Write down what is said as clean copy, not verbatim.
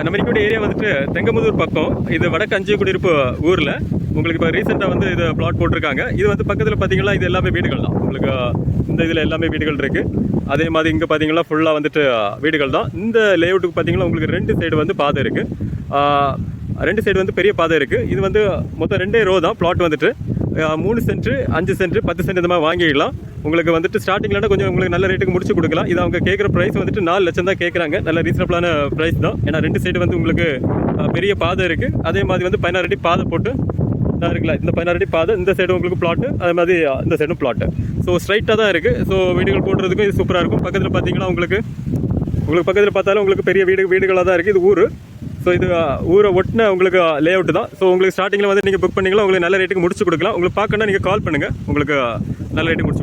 நம்ம இருக்கக்கூடிய ஏரியா வந்துட்டு தெங்கமுதூர் பக்கம். இது வடக்கு அஞ்சு குடியிருப்பு ஊரில் உங்களுக்கு இப்போ ரீசெண்டாக வந்து இது பிளாட் போட்டிருக்காங்க. இது வந்து பக்கத்தில் பார்த்தீங்கன்னா இது எல்லாமே வீடுகள் தான். உங்களுக்கு இந்த இதில் எல்லாமே வீடுகள் இருக்குது. அதே மாதிரி இங்கே பார்த்தீங்கன்னா ஃபுல்லாக வந்துட்டு வீடுகள் தான். இந்த லேஅவுட்டுக்கு பார்த்தீங்கன்னா உங்களுக்கு 2 சைடு வந்து பாதை இருக்குது. 2 சைடு வந்து பெரிய பாதை இருக்குது. இது வந்து மொத்தம் 2 ரோ தான் பிளாட் வந்துட்டு. 3 சென்ட் 5 சென்ட் 10 சென்ட் இந்த மாதிரி வாங்கிடலாம். உங்களுக்கு வந்துட்டு ஸ்டார்டிங்கில் கொஞ்சம் உங்களுக்கு நல்ல ரேட்டுக்கு முடிச்சு கொடுக்கலாம். இது அவங்க கேட்குற ப்ரைஸ் வந்துட்டு 4 லட்சம் தான் கேட்குறாங்க. நல்ல ரீசனபிளான ப்ரைஸ் தான். ஏன்னா 2 சைடு வந்து உங்களுக்கு பெரிய பாதை இருக்குது. அதே மாதிரி வந்து 16 அடி பாதை போட்டு இருக்குல்ல, இந்த 16 அடி பாதை, இந்த சைடு உங்களுக்கு பிளாட்டு, அதே மாதிரி இந்த சைடும் பிளாட்டு. ஸோ ஸ்ட்ரைட்டாக தான் இருக்குது. ஸோ வீடுகள் போடுறதுக்கும் இது சூப்பராக இருக்கும். பக்கத்தில் பார்த்தீங்கன்னா உங்களுக்கு பக்கத்தில் பார்த்தாலும் உங்களுக்கு பெரிய வீடுகளாக தான் இருக்குது. இது ஊர். ஸோ இது ஊரை ஒட்டின உங்களுக்கு லேஅவுட் தான். ஸோ உங்களுக்கு ஸ்டார்டிங்கில் வந்து நீங்கள் புக் பண்ணிங்களா உங்களுக்கு நல்ல ரேட்டுக்கு முடிச்சு கொடுக்கலாம். உங்களுக்கு பார்க்கணுன்னா நீங்கள் கால் பண்ணுங்கள். உங்களுக்கு நல்ல ரேட்டுக்கு முடிச்சு